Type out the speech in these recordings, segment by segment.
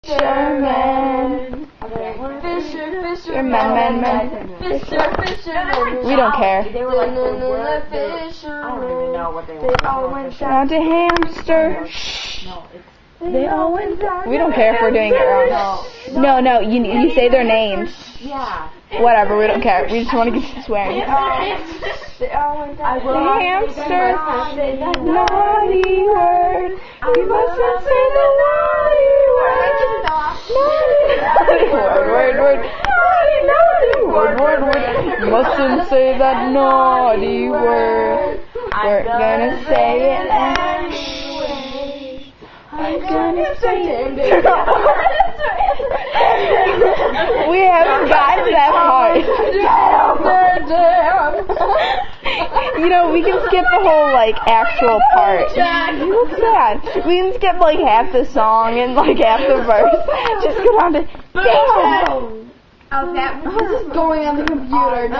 Fisherman. Fisherman. We don't care. They were like I don't even know what they were. They all went down to Hamster. They all went down. We don't care if we're doing it wrong. No, you say their names. Yeah. Whatever, we don't care. We just want to get to swearing. They all went down. Hamster. Naughty word. You mustn't say the naughty word. Word. You mustn't say that naughty word. We're gonna say it anyway. I'm gonna say it. We haven't gotten to that part. You know, we can skip the whole, like, actual part. You look sad. We can skip, like, half the song and, like, half the verse. Just go down to, damn! This is going on the computer, dude.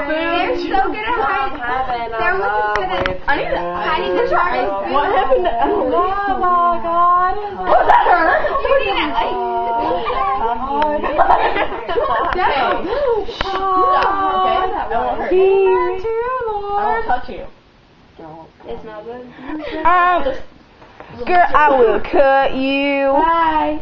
They're so good at hiding. They're good at hiding the target. What happened to Oh my god. Was that her? You need it like. I won't touch you. It's not good. Girl, I will cut you. Bye.